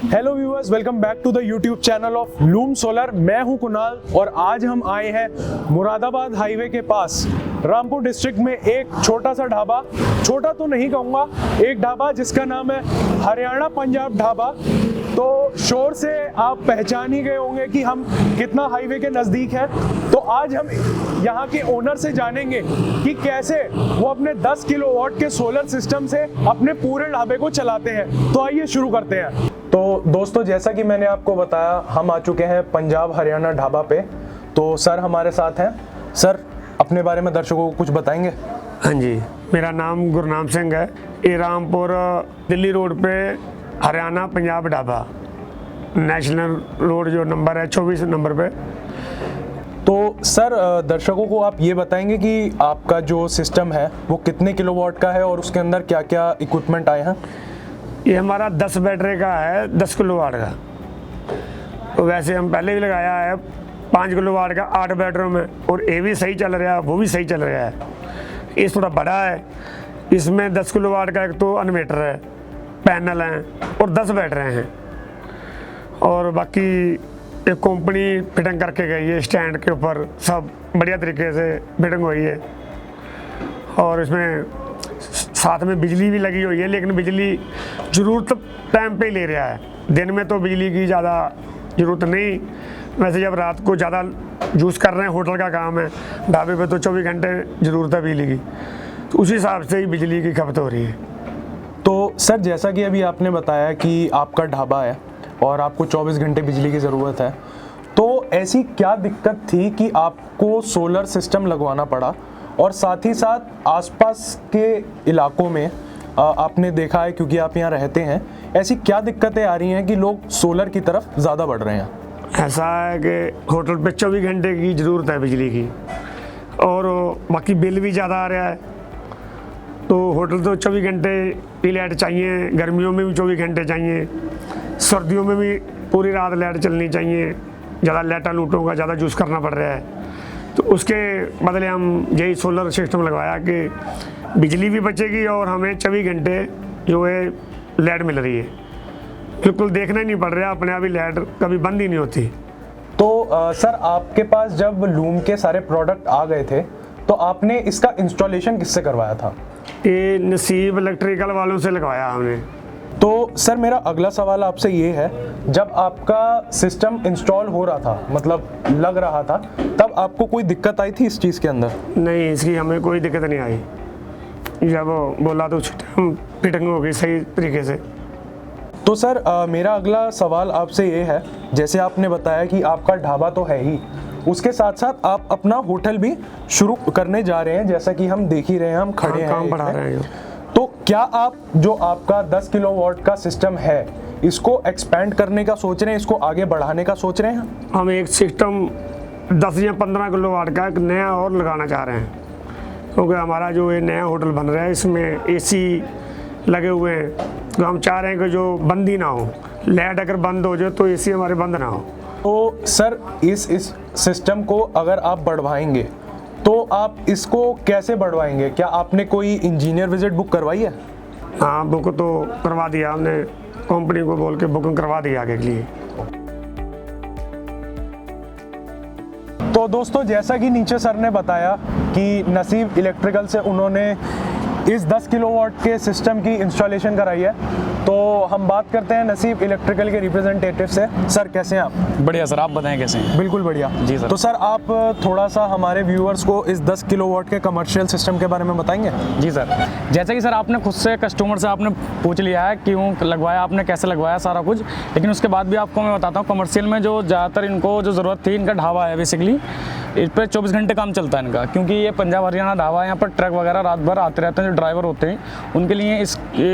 Hello viewers, welcome back to the YouTube channel of Loom Solar. मैं हूं कुणाल और आज हम आए हैं मुरादाबाद हाईवे के पास रामपुर डिस्ट्रिक्ट में एक छोटा सा ढाबा। छोटा तो नहीं कहूँगा, एक ढाबा जिसका नाम है हरियाणा पंजाब ढाबा। तो शोर से आप पहचान ही गए होंगे कि हम कितना हाईवे के नज़दीक हैं। तो आज हम यहाँ के ओनर से जानेंगे कि कैसे वो अपने 10 किलोवाट के सोलर सिस्टम से अपने पूरे ढाबे को चलाते हैं। तो आइए शुरू करते हैं। तो दोस्तों, जैसा कि मैंने आपको बताया, हम आ चुके हैं पंजाब हरियाणा ढाबा पे। तो सर हमारे साथ हैं। सर, अपने बारे में दर्शकों को कुछ बताएंगे? हाँ जी, मेरा नाम गुरनाम सिंह है। ये रामपुर दिल्ली रोड पे हरियाणा पंजाब ढाबा, नेशनल रोड जो नंबर है 24 नंबर पे। तो सर, दर्शकों को आप ये बताएंगे कि आपका जो सिस्टम है वो कितने किलोवाट का है और उसके अंदर क्या क्या इक्विपमेंट आए हैं? ये हमारा 10 बैटरी का है, 10 किलोवाट का। तो वैसे हम पहले भी लगाया है 5 किलोवाट का 8 बैटरियों में, और ये भी सही चल रहा है, वो भी सही चल रहा है। ये थोड़ा बड़ा है, इसमें 10 किलोवाट का एक तो इन्वर्टर है, पैनल हैं और 10 बैटरी हैं। और बाकी एक कंपनी फिटिंग करके गई है स्टैंड के ऊपर, सब बढ़िया तरीके से फिटिंग हुई है। और इसमें साथ में बिजली भी लगी हुई है, लेकिन बिजली ज़रूरत टाइम पे ही ले रहा है। दिन में तो बिजली की ज़्यादा ज़रूरत नहीं। वैसे जब रात को ज़्यादा यूज़ कर रहे हैं, होटल का काम है, ढाबे पे तो 24 घंटे ज़रूरत है बिजली की, तो उसी हिसाब से ही बिजली की खपत हो रही है। तो सर, जैसा कि अभी आपने बताया कि आपका ढाबा है और आपको 24 घंटे बिजली की ज़रूरत है, तो ऐसी क्या दिक्कत थी कि आपको सोलर सिस्टम लगवाना पड़ा? और साथ ही साथ आसपास के इलाकों में आपने देखा है, क्योंकि आप यहाँ रहते हैं, ऐसी क्या दिक्कतें आ रही हैं कि लोग सोलर की तरफ ज़्यादा बढ़ रहे हैं? ऐसा है कि होटल पे 24 घंटे की ज़रूरत है बिजली की, और बाकी बिल भी ज़्यादा आ रहा है। तो होटल तो 24 घंटे की लाइट चाहिए, गर्मियों में भी 24 घंटे चाहिए, सर्दियों में भी पूरी रात लाइट चलनी चाहिए। ज़्यादा लाइटा लूटों का ज़्यादा यूज़ करना पड़ रहा है। तो उसके बदले हम यही सोलर सिस्टम लगवाया कि बिजली भी बचेगी और हमें 24 घंटे जो है लाइट मिल रही है। बिल्कुल देखना ही नहीं पड़ रहा, अपने आप ही लाइट कभी बंद ही नहीं होती। तो सर, आपके पास जब लूम के सारे प्रोडक्ट आ गए थे तो आपने इसका इंस्टॉलेशन किससे करवाया था? ये नसीब इलेक्ट्रिकल वालों से लगवाया हमने। तो सर, मेरा अगला सवाल आपसे ये है, जब आपका सिस्टम इंस्टॉल हो रहा था, मतलब लग रहा था, तब आपको कोई दिक्कत आई थी इस चीज़ के अंदर? नहीं, इसकी हमें कोई दिक्कत नहीं आई। जब बोला तो फिटिंग हो गई सही तरीके से। तो सर, मेरा अगला सवाल आपसे ये है, जैसे आपने बताया कि आपका ढाबा तो है ही, उसके साथ साथ आप अपना होटल भी शुरू करने जा रहे हैं, जैसा कि हम देख ही रहे हैं, हम खड़े हैं, काम बढ़ा रहे हैं। तो क्या आप जो आपका 10 किलोवाट का सिस्टम है, इसको एक्सपेंड करने का सोच रहे हैं, इसको आगे बढ़ाने का सोच रहे हैं? हम एक सिस्टम 10 या 15 किलोवाट का एक नया और लगाना चाह रहे हैं, क्योंकि हमारा जो ये नया होटल बन रहा है इसमें एसी लगे हुए हैं। तो हम चाह रहे हैं कि जो बंद ही ना हो, लाइट अगर बंद हो जाए तो एसी हमारे बंद ना हो। तो सर, इस सिस्टम को अगर आप बढ़वाएंगे तो आप इसको कैसे बढ़वाएंगे? क्या आपने कोई इंजीनियर विजिट बुक करवाई है? हाँ, बुक तो करवा दिया हमने, कंपनी को बोल के बुकिंग करवा दी आगे के लिए। तो दोस्तों, जैसा कि नीचे सर ने बताया कि नसीब इलेक्ट्रिकल से उन्होंने इस 10 किलोवाट के सिस्टम की इंस्टॉलेशन कराई है। तो हम बात करते हैं नसीब इलेक्ट्रिकल के रिप्रेजेंटेटिव से। सर, कैसे हैं आप? बढ़िया सर, आप बताएं कैसे हैं? बिल्कुल बढ़िया जी सर। तो सर, आप थोड़ा सा हमारे व्यूअर्स को इस 10 किलोवाट के कमर्शियल सिस्टम के बारे में बताएंगे? जी सर, जैसे कि सर आपने खुद से कस्टमर से आपने पूछ लिया है क्यों लगवाया आपने, कैसे लगवाया, सारा कुछ, लेकिन उसके बाद भी आपको मैं बताता हूँ कमर्शियल में जो ज़्यादातर इनको जो ज़रूरत थी, इनका ढाबा है बेसिकली, इस पर 24 घंटे काम चलता है इनका, क्योंकि ये पंजाब हरियाणा ढाबा है। यहाँ पर ट्रक वगैरह रात भर आते रहते हैं, जो ड्राइवर होते हैं उनके लिए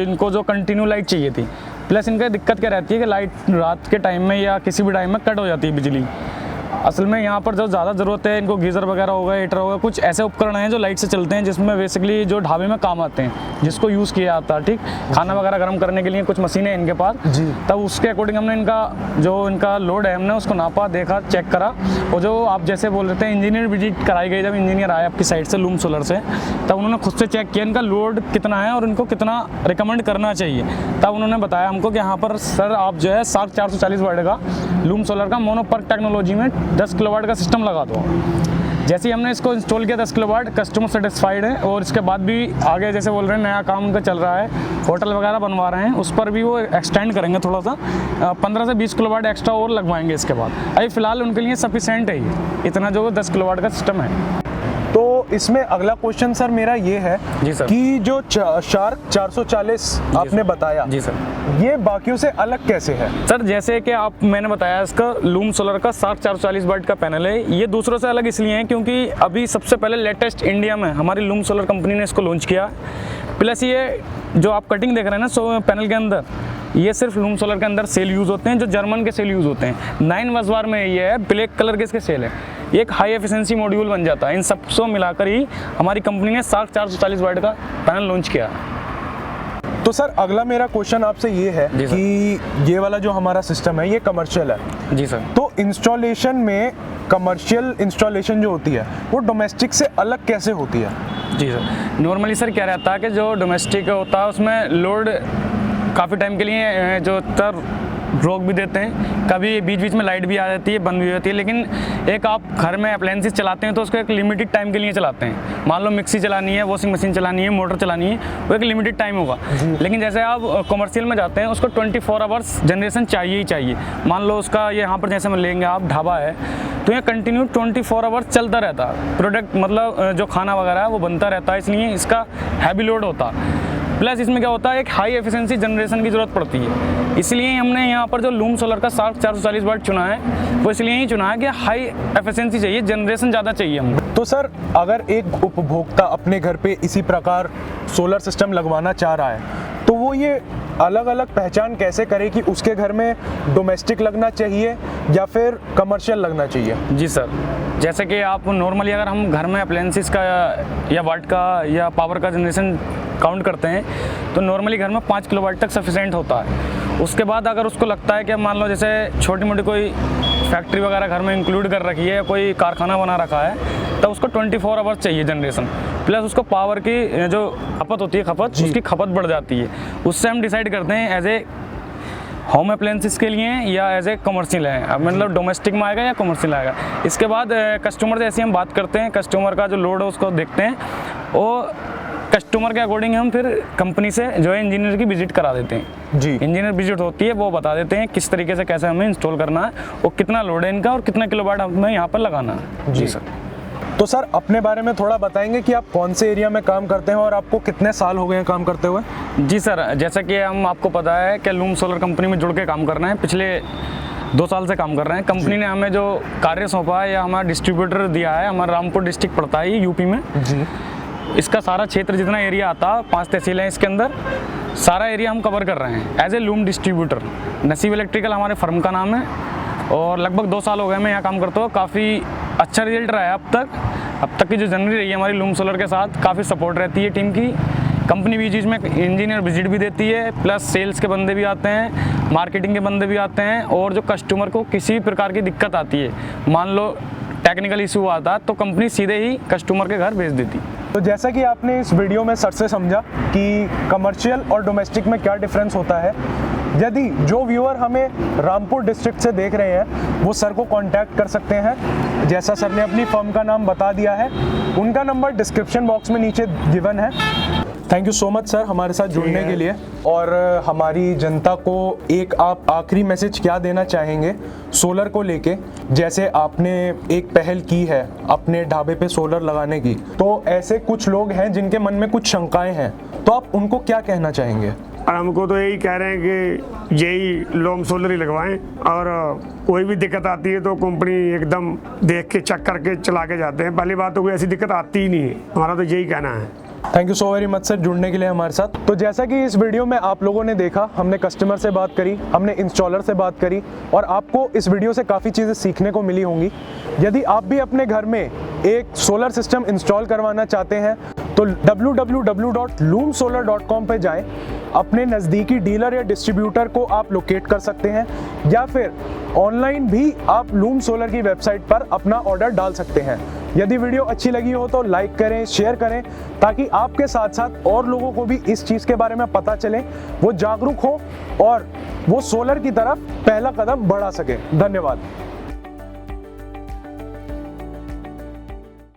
इनको जो कंटिन्यू लाइट चाहिए थी। प्लस इनका दिक्कत क्या रहती है कि लाइट रात के टाइम में या किसी भी टाइम में कट हो जाती है बिजली। असल में यहाँ पर जो ज़्यादा ज़रूरत है इनको गीज़र वगैरह हो गए, हीटर हो गए, कुछ ऐसे उपकरण हैं जो लाइट से चलते हैं, जिसमें बेसिकली जो ढाबे में काम आते हैं, जिसको यूज़ किया जाता है। ठीक, खाना वगैरह गर्म करने के लिए कुछ मशीनें इनके पास जी। तब उसके अकॉर्डिंग हमने इनका लोड है, हमने उसको नापा, देखा, चेक करा। और जो आप जैसे बोल रहे थे इंजीनियर विजिट कराई गई, जब इंजीनियर आए आपकी साइड से लूम सोलर से, तब उन्होंने खुद से चेक किया इनका लोड कितना है और इनको कितना रिकमेंड करना चाहिए। तब उन्होंने बताया हमको कि यहाँ पर सर आप जो है 440 वाट का लूम सोलर का मोनोपर्क टेक्नोलॉजी में 10 किलोवाट का सिस्टम लगा दो। जैसे ही हमने इसको इंस्टॉल किया 10 किलोवाट, कस्टमर सेटिस्फाइड है। और इसके बाद भी आगे जैसे बोल रहे हैं नया काम उनका चल रहा है, होटल वगैरह बनवा रहे हैं, उस पर भी वो एक्सटेंड करेंगे थोड़ा सा, 15 से 20 किलोवाट एक्स्ट्रा और लगवाएंगे इसके बाद। अभी फिलहाल उनके लिए सफिशेंट है ये, इतना जो 10 किलोवाट का सिस्टम है। तो इसमें अगला क्वेश्चन सर मेरा ये है जी सर। कि जो शार्क 440 आपने बताया, जी सर। ये बाकियों से अलग कैसे है? सर जैसे कि मैंने बताया इसका लूम सोलर का 440 वाट का पैनल है। ये दूसरों से अलग इसलिए है क्योंकि अभी सबसे पहले लेटेस्ट इंडिया में हमारी लूम सोलर कंपनी ने इसको लॉन्च किया। प्लस ये जो आप कटिंग देख रहे हैं ना पैनल के अंदर, ये सिर्फ लूम सोलर के अंदर सेल यूज़ होते हैं, जो जर्मन के सेल यूज़ होते हैं। 9 वसवार में ये है, ब्लैक कलर के इसके सेल है। ये एक हाई एफिशिएंसी मॉड्यूल बन जाता है। इन सबको मिलाकर ही हमारी कंपनी ने 440 वाट का पैनल लॉन्च किया। तो सर अगला मेरा क्वेश्चन आपसे ये है जी सर। कि ये वाला जो हमारा सिस्टम है ये कमर्शियल है, जी सर। तो इंस्टॉलेशन में कमर्शियल इंस्टॉलेशन जो होती है वो डोमेस्टिक से अलग कैसे होती है? जी सर, नॉर्मली सर क्या रहता है कि जो डोमेस्टिक होता है उसमें लोड काफ़ी टाइम के लिए जो तर रोक भी देते हैं, कभी बीच बीच में लाइट भी आ जाती है, बंद भी हो जाती है। लेकिन एक आप घर में अप्लायंसेस चलाते हैं तो उसको एक लिमिटेड टाइम के लिए चलाते हैं। मान लो मिक्सी चलानी है, वॉशिंग मशीन चलानी है, मोटर चलानी है, वो एक लिमिटेड टाइम होगा। लेकिन जैसे आप कमर्शियल में जाते हैं उसको 24 आवर्स जनरेशन चाहिए ही चाहिए। मान लो उसका ये यहाँ पर जैसे में लेंगे आप ढाबा है, तो ये कंटिन्यू 24 आवर्स चलता रहता है प्रोडक्ट, मतलब जो खाना वगैरह है वो बनता रहता है, इसलिए इसका हैवी लोड होता है। प्लस इसमें क्या होता है, एक हाई एफिशिएंसी जनरेशन की ज़रूरत पड़ती है। इसलिए हमने यहाँ पर जो लूम सोलर का 440 वाट चुना है, वो इसलिए ही चुना है कि हाई एफिशिएंसी चाहिए, जनरेशन ज़्यादा चाहिए हमको। तो सर अगर एक उपभोक्ता अपने घर पे इसी प्रकार सोलर सिस्टम लगवाना चाह रहा है, तो वो ये अलग अलग पहचान कैसे करे कि उसके घर में डोमेस्टिक लगना चाहिए या फिर कमर्शियल लगना चाहिए? जी सर, जैसे कि आप नॉर्मली अगर हम घर में अप्लायंसेस का या वाट का या पावर का जनरेशन काउंट करते हैं तो नॉर्मली घर में 5 किलोवाट तक सफिशिएंट होता है। उसके बाद अगर उसको लगता है कि मान लो जैसे छोटी मोटी कोई फैक्ट्री वगैरह घर में इंक्लूड कर रखी है, कोई कारखाना बना रखा है, तब उसको 24 आवर्स चाहिए जनरेशन। प्लस उसको पावर की जो खपत होती है उसकी खपत बढ़ जाती है। उससे हम डिसाइड करते हैं एज ए होम अप्लायंसेस के लिए या एज ए कमर्शियल है, अब मतलब डोमेस्टिक में आएगा या कमर्शियल आएगा। इसके बाद कस्टमर से ऐसे हम बात करते हैं, कस्टमर का जो लोड है उसको देखते हैं, और कस्टमर के अकॉर्डिंग हम फिर कंपनी से जो है इंजीनियर की विजिट करा देते हैं। जी। इंजीनियर विजिट होती है, वो बता देते हैं किस तरीके से कैसे हमें इंस्टॉल करना है और कितना लोड है इनका और कितना किलोवाट हमें यहाँ पर लगाना है। जी सर। तो सर अपने बारे में थोड़ा बताएंगे कि आप कौन से एरिया में काम करते हैं और आपको कितने साल हो गए हैं काम करते हुए? जी सर, जैसा कि हम आपको पता है कि लूम सोलर कंपनी में जुड़ के काम कर रहे हैं, पिछले 2 साल से काम कर रहे हैं। कंपनी ने हमें जो कार्य सौंपा है या हमारा डिस्ट्रीब्यूटर दिया है, हमारा रामपुर डिस्ट्रिक्ट पड़ता है यूपी में। जी। इसका सारा क्षेत्र जितना एरिया आता है, 5 तहसील हैं इसके अंदर, सारा एरिया हम कवर कर रहे हैं एज ए लूम डिस्ट्रीब्यूटर। नसीब इलेक्ट्रिकल हमारे फर्म का नाम है और लगभग 2 साल हो गए मैं यहाँ काम करता हूँ। काफ़ी अच्छा रिजल्ट रहा है अब तक की जो जर्नी रही है हमारी लूम सोलर के साथ, काफ़ी सपोर्ट रहती है टीम की। कंपनी बीच बीच में इंजीनियर विजिट भी देती है, प्लस सेल्स के बंदे भी आते हैं, मार्केटिंग के बंदे भी आते हैं, और जो कस्टमर को किसी भी प्रकार की दिक्कत आती है, मान लो टेक्निकल इशू आता है, तो कंपनी सीधे ही कस्टमर के घर भेज देती है। तो जैसा कि आपने इस वीडियो में सर से समझा कि कमर्शियल और डोमेस्टिक में क्या डिफरेंस होता है, यदि जो व्यूअर हमें रामपुर डिस्ट्रिक्ट से देख रहे हैं वो सर को कांटेक्ट कर सकते हैं। जैसा सर ने अपनी फर्म का नाम बता दिया है, उनका नंबर डिस्क्रिप्शन बॉक्स में नीचे गिवन है। Thank you so much sir हमारे साथ जुड़ने के लिए। और हमारी जनता को एक आप आखिरी मैसेज क्या देना चाहेंगे सोलर को लेके? जैसे आपने एक पहल की है अपने ढाबे पे सोलर लगाने की, तो ऐसे कुछ लोग हैं जिनके मन में कुछ शंकाएं हैं, तो आप उनको क्या कहना चाहेंगे? और हमको तो यही कह रहे हैं कि यही लूम सोलर ही लगवाएं, और कोई भी दिक्कत आती है तो कंपनी एकदम देख के चेक करके चला के जाते हैं। पहली बात तो कोई ऐसी दिक्कत आती ही नहीं है, हमारा तो यही कहना है। Thank you so very much sir जुड़ने के लिए हमारे साथ। तो जैसा कि इस वीडियो में आप लोगों ने देखा, हमने कस्टमर से बात करी, हमने इंस्टॉलर से बात करी और आपको इस वीडियो से काफ़ी चीज़ें सीखने को मिली होंगी। यदि आप भी अपने घर में एक सोलर सिस्टम इंस्टॉल करवाना चाहते हैं तो www.loomsolar.com पे जाएं, अपने नज़दीकी डीलर या डिस्ट्रीब्यूटर को आप लोकेट कर सकते हैं या फिर ऑनलाइन भी आप लूम सोलर की वेबसाइट पर अपना ऑर्डर डाल सकते हैं। यदि वीडियो अच्छी लगी हो तो लाइक करें, शेयर करें, ताकि आपके साथ साथ और लोगों को भी इस चीज़ के बारे में पता चले, वो जागरूक हो और वो सोलर की तरफ पहला कदम बढ़ा सके। धन्यवाद।